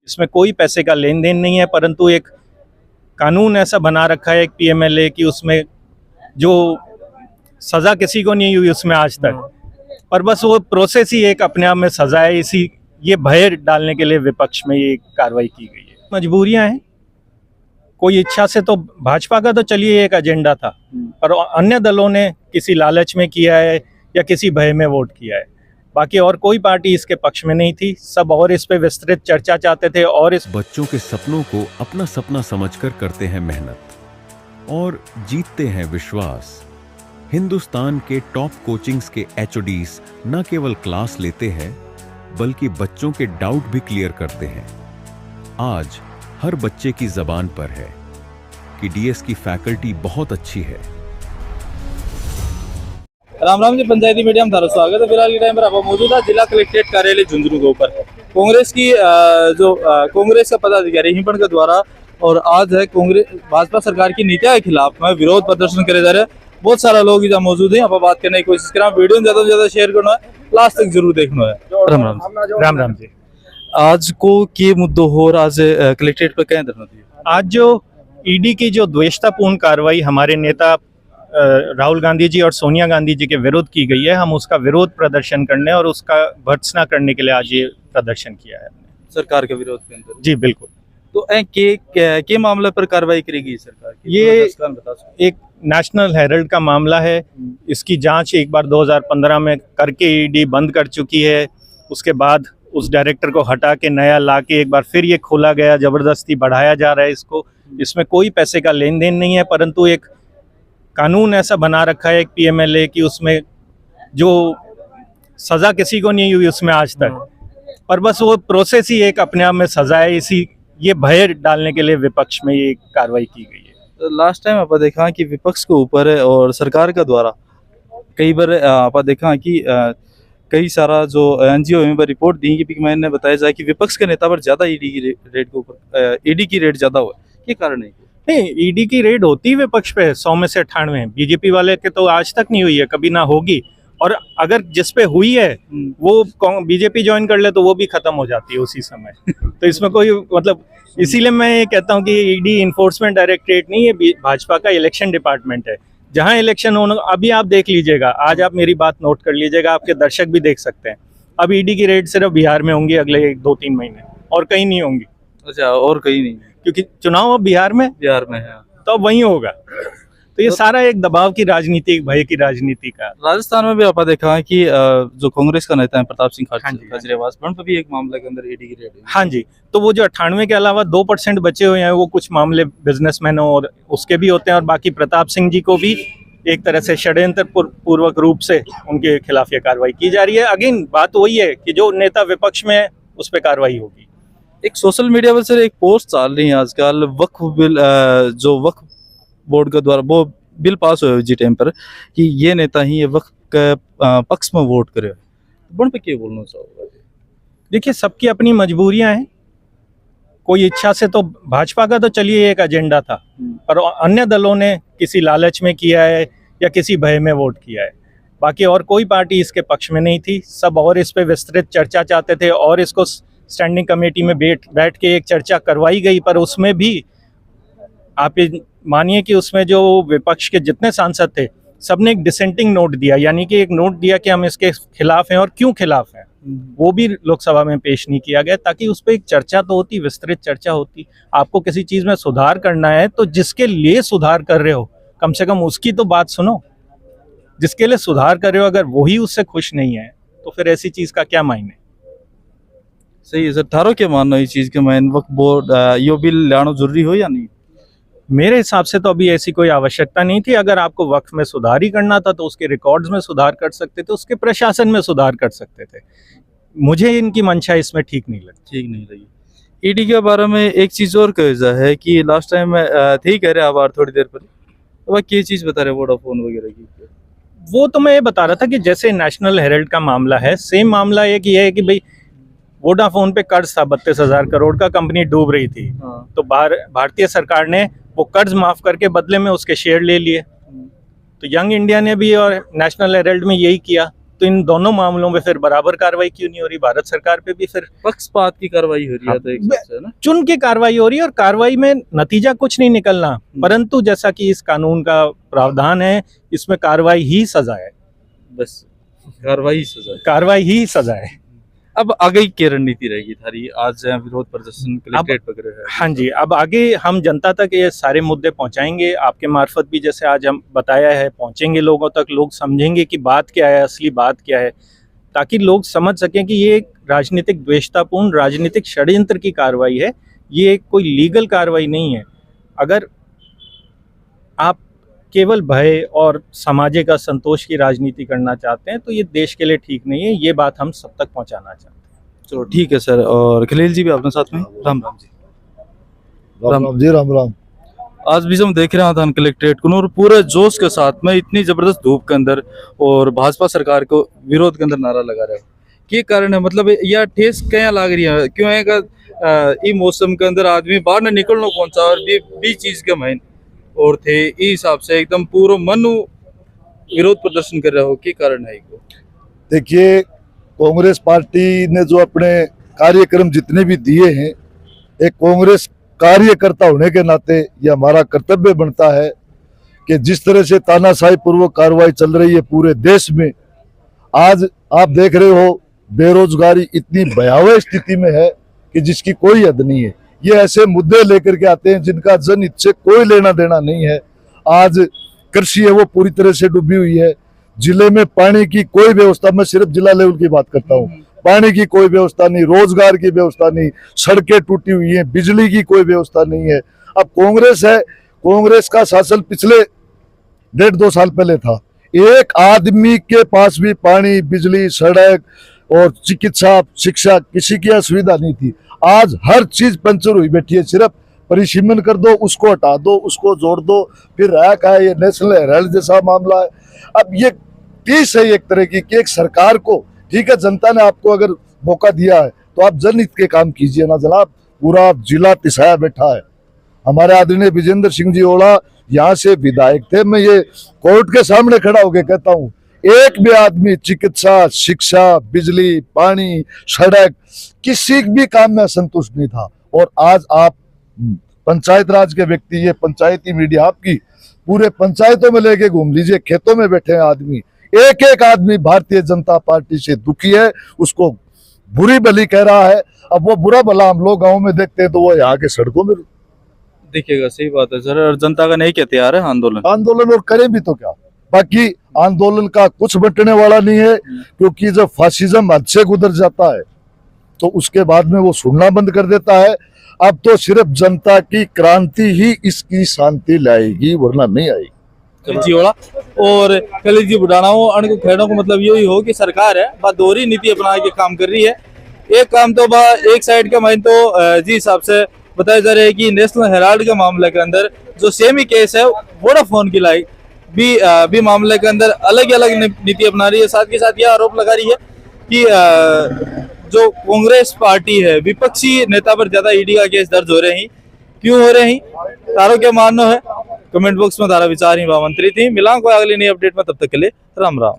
इसमें कोई पैसे का लेन देन नहीं है, परंतु एक कानून ऐसा बना रखा है एक पीएमएलए कि उसमें जो सज़ा किसी को नहीं हुई उसमें आज तक, पर बस वो प्रोसेस ही एक अपने आप में सज़ा है। इसी ये भय डालने के लिए विपक्ष में ये कार्रवाई की गई है। मजबूरियां हैं, कोई इच्छा से तो भाजपा का तो चलिए एक एजेंडा था, पर अन्य दलों ने किसी लालच में किया है या किसी भय में वोट किया है। बाकी और कोई पार्टी इसके पक्ष में नहीं थी, सब और इस पे विस्तृत चर्चा चाहते थे। और इस बच्चों के सपनों को अपना सपना समझकर करते हैं मेहनत और जीतते हैं विश्वास। हिंदुस्तान के टॉप कोचिंग्स के एचओडीज न केवल क्लास लेते हैं बल्कि बच्चों के डाउट भी क्लियर करते हैं। आज हर बच्चे की जबान पर है कि डीएस की फैकल्टी बहुत अच्छी है। राम राम जी, पंचायती मीडिया में थारा स्वागत है। फिलहाल के टाइम पर आप मौजूद है जिला कलेक्ट्रेट कार्यालय झुंझुनू के ऊपर कांग्रेस की कांग्रेस का पदाधिकारी हिंपन के द्वारा, और आज है कांग्रेस भाजपा सरकार की नीतियों के खिलाफ में विरोध प्रदर्शन करे जा रहे हैं। बहुत सारा लोग इधर मौजूद है, यहाँ पर बात करने की कोशिश करें। वीडियो ज्यादा से ज्यादा शेयर करना है, लास्ट तक जरूर देखना है। राम राम राम राम जी। आज को के मुद्दों हो और आज कलेक्ट्रेट पर क्या धरना दिया? आज जो ईडी की जो द्वेषतापूर्ण कार्रवाई हमारे नेता राहुल गांधी जी और सोनिया गांधी जी के विरुद्ध की गई है, हम उसका विरोध प्रदर्शन करने और उसका भर्त्सना करने के लिए आज ये प्रदर्शन किया है सरकार के विरोध के अंदर। जी बिल्कुल। तो के मामले पर कार्रवाई करेगी सरकार की? ये एक नेशनल हेरल्ड का मामला है। इसकी जांच एक बार 2015 में करके ईडी बंद कर चुकी है। उसके बाद उस डायरेक्टर को हटा के नया ला के एक बार फिर ये खोला गया, जबरदस्ती बढ़ाया जा रहा है इसको। इसमें कोई पैसे का लेन देन नहीं है, परंतु एक कानून ऐसा बना रखा है एक पीएमएलए कि उसमें जो सज़ा किसी को नहीं हुई उसमें आज तक, पर बस वो प्रोसेस ही एक अपने आप में सज़ा है। इसी ये भय डालने के लिए विपक्ष में ये कार्रवाई की गई है। तो लास्ट टाइम आप देखा कि विपक्ष के ऊपर और सरकार के द्वारा कई बार आप देखा कि कई सारा जो एनजीओ में रिपोर्ट दी कि मैंने बताया जाए कि विपक्ष के नेता पर ज्यादा ईडी की रेट के ऊपर ईडी की रेट ज्यादा हुआ, ये कारण है? नहीं, ईडी की रेड होती है विपक्ष पे 100 में से 98। बीजेपी वाले के तो आज तक नहीं हुई है, कभी ना होगी। और अगर जिस पे हुई है वो बीजेपी ज्वाइन कर ले तो वो भी खत्म हो जाती है उसी समय। तो इसमें कोई मतलब, इसीलिए मैं ये कहता हूँ कि ईडी इन्फोर्समेंट डायरेक्टरेट नहीं है, भाजपा का इलेक्शन डिपार्टमेंट है। जहाँ इलेक्शन होना, अभी आप देख लीजिएगा, आज आप मेरी बात नोट कर लीजिएगा, आपके दर्शक भी देख सकते हैं। अब ईडी की रेड सिर्फ बिहार में होंगी अगले 2-3 महीने, और कहीं नहीं होंगी। अच्छा, और कहीं नहीं? क्योंकि चुनाव अब बिहार में है, तो अब वहीं होगा। तो ये सारा एक दबाव की राजनीति, भय की राजनीति का। राजस्थान में भी आपने देखा है कि जो कांग्रेस का नेता है प्रताप सिंह खाचरियावास पर भी एक मामले के अंदर ईडी की रेड है। हाँ जी, तो वो जो 98 के अलावा 2% बचे हुए हैं, वो कुछ मामले बिजनेसमैनों और उसके भी होते हैं, और बाकी प्रताप सिंह जी को भी एक तरह से षड्यंत्र पूर्वक रूप से उनके खिलाफ ये कार्रवाई की जा रही है। अगेन बात वही है कि जो नेता विपक्ष में है उस पर कार्रवाई होगी। एक सोशल मीडिया पर सर एक पोस्ट चल रही है आजकल, वक्फ बिल जो वक्फ बोर्ड के द्वारा वो बिल पास हुआ है जी टाइम पर कि ये नेता ही ये वक्फ के पक्ष में वोट करे, बन पे क्या बोलना चाहोगे? देखिए, सबकी अपनी मजबूरियां हैं। कोई इच्छा से तो भाजपा का तो चलिए एक एजेंडा था, पर अन्य दलों ने किसी लालच में किया है या किसी भय में वोट किया है। बाकी और कोई पार्टी इसके पक्ष में नहीं थी, सब और इस पे विस्तृत चर्चा चाहते थे, और इसको स्टैंडिंग कमेटी में बैठ के एक चर्चा करवाई गई। पर उसमें भी आप मानिए कि उसमें जो विपक्ष के जितने सांसद थे सबने एक डिसेंटिंग नोट दिया, यानी कि एक नोट दिया कि हम इसके खिलाफ हैं और क्यों खिलाफ हैं, वो भी लोकसभा में पेश नहीं किया गया, ताकि उस पर एक चर्चा तो होती, विस्तृत चर्चा होती। आपको किसी चीज़ में सुधार करना है तो जिसके लिए सुधार कर रहे हो कम से कम उसकी तो बात सुनो। जिसके लिए सुधार कर रहे हो अगर वही उससे खुश नहीं है तो फिर ऐसी चीज़ का क्या मायने? सही है सर, थारो क्या मानना इस चीज़ के मायने वक्फ बोर्ड यो बिल लाना जरूरी हो या नहीं? मेरे हिसाब से तो अभी ऐसी कोई आवश्यकता नहीं थी। अगर आपको वक्फ में सुधार ही करना था तो उसके रिकॉर्ड्स में सुधार कर सकते थे, उसके प्रशासन में सुधार कर सकते थे। मुझे इनकी मंशा इसमें ठीक नहीं लगी। ईडी के बारे में एक चीज़ और कहा है कि लास्ट टाइम में थे कह रहे आभार थोड़ी देर पर, तो क्या चीज़ बता रहे वोडाफोन वगैरह की? वो तो मैं ये बता रहा था कि जैसे नेशनल हेरल्ड का मामला है, सेम मामला एक ये है कि भाई वोडाफोन पे कर्ज था 32,000 करोड़ का, कंपनी डूब रही थी। तो भारतीय सरकार ने वो कर्ज माफ करके बदले में उसके शेयर ले लिए। तो यंग इंडिया ने भी और नेशनल हेरल्ड में यही किया। तो इन दोनों मामलों में फिर बराबर कार्रवाई क्यों नहीं हो रही? भारत सरकार पे भी फिर पक्षपात की कार्रवाई हो रही है तो एक हिसाब से, है ना? चुन के कार्रवाई हो रही है और कार्रवाई में नतीजा कुछ नहीं निकलना, परंतु जैसा कि इस कानून का प्रावधान है, इसमें कार्रवाई ही सजा है, बस कार्रवाई सजा है। कार्रवाई ही सजा है। अब आगे की रणनीति रहेगी थारी? आज विरोध प्रदर्शन कलेक्ट्रेट पकड़े है। हाँ जी, अब आगे हम जनता तक ये सारे मुद्दे पहुंचाएंगे, आपके मार्फत भी, जैसे आज हम बताया है, पहुंचेंगे लोगों तक, लोग समझेंगे कि बात क्या है, असली बात क्या है, ताकि लोग समझ सकें कि ये एक राजनीतिक द्वेषतापूर्ण राजनीतिक षड्यंत्र की कार्रवाई है, ये कोई लीगल कार्रवाई नहीं है। अगर आप केवल भय और सामाजिक असंतोष की राजनीति करना चाहते हैं तो ये देश के लिए ठीक नहीं है, ये बात हम सब तक पहुंचाना चाहते हैं। चलो ठीक है सर। और खलील जी भी अपने साथ में, राम राम जी। राम राम जी, राम राम। आज भी हम देख रहे हैं कलेक्ट्रेट को और पूरे जोश के साथ में इतनी जबरदस्त धूप के अंदर और भाजपा सरकार को विरोध के अंदर नारा लगा रहे हो, क्या कारण है? मतलब यह ठेस क्या लग रही है? क्यों है का मौसम के अंदर आदमी बाहर न निकलना कौन सा और भी चीज के महीन और थे इस हिसाब से एकदम पूरा मन विरोध प्रदर्शन कर रहे हो, क्या कारण है? देखिए, कांग्रेस पार्टी ने जो अपने कार्यक्रम जितने भी दिए हैं, एक कांग्रेस कार्यकर्ता होने के नाते ये हमारा कर्तव्य बनता है कि जिस तरह से तानाशाही पूर्वक कार्रवाई चल रही है पूरे देश में, आज आप देख रहे हो बेरोजगारी इतनी भयावह स्थिति में है कि जिसकी कोई हद नहीं है। ये ऐसे मुद्दे लेकर के आते हैं जिनका जनहित से कोई लेना देना नहीं है। आज कृषि है वो पूरी तरह से डूबी हुई है, जिले में पानी की कोई व्यवस्था, मैं सिर्फ जिला लेवल की बात करता हूँ, पानी की कोई व्यवस्था नहीं, रोजगार की व्यवस्था नहीं, सड़कें टूटी हुई हैं, बिजली की कोई व्यवस्था नहीं है। अब कांग्रेस है, कांग्रेस का शासन पिछले 1.5-2 साल पहले था, एक आदमी के पास भी पानी, बिजली, सड़क और चिकित्सा, शिक्षा किसी की सुविधा नहीं थी। आज हर चीज पंचर हुई बैठी है, सिर्फ परिसीमन कर दो, उसको हटा दो, उसको जोड़ दो, फिर रहा का ये नेशनल हेराल्ड जैसा मामला है। अब ये टीस है एक तरह की कि एक सरकार को, ठीक है, जनता ने आपको अगर मौका दिया है तो आप जनहित के काम कीजिए ना जनाब। पूरा जिला तिसाया बैठा है। हमारे आदरणीय विजेंद्र सिंह जी ओला यहाँ से विधायक थे, मैं ये कोर्ट के सामने खड़ा होकर कहता हूँ, एक भी आदमी चिकित्सा, शिक्षा, बिजली, पानी, सड़क किसी भी काम में असंतुष्ट नहीं था। और आज आप पंचायत राज के व्यक्ति, ये पंचायती मीडिया आपकी, पूरे पंचायतों में लेके घूम लीजिए, खेतों में बैठे हैं आदमी, एक एक आदमी भारतीय जनता पार्टी से दुखी है, उसको बुरी भली कह रहा है। अब वो बुरा भला हम लोग गाँव में देखते हैं तो वो यहाँ के सड़कों में देखिएगा। सही बात है सर। और जनता का नहीं क्या तैयार है आंदोलन और करें भी तो क्या। बाकी आंदोलन का कुछ बटने वाला नहीं है, क्योंकि जब फासिज्म हद से गुजर जाता है तो उसके बाद में वो सुनना बंद कर देता है। अब तो सिर्फ जनता की क्रांति ही इसकी शांति लाएगी, वरना नहीं आएगी। जी ओला और कल जी बुढ़ाना हो अण खेड़ों को मतलब यही हो कि सरकार है बा दोहरी नीति अपना के काम कर रही है। एक काम तो बा एक साइड का माइन तो जी हिसाब से बताया जा रहा है कि नेशनल हेराल्ड के मामले के अंदर जो सेमी केस है वोडाफोन की लाई भी मामले के अंदर अलग अलग नीति अपना रही है। साथ के साथ यह आरोप लगा रही है कि जो कांग्रेस पार्टी है विपक्षी नेता पर ज्यादा ईडी का केस दर्ज हो रहे हैं। क्यों हो रहे हैं, तारो क्या मानना है? कमेंट बॉक्स में तारा विचार ही मंत्री थी। मिला को अगली नई अपडेट में, तब तक के लिए राम राम।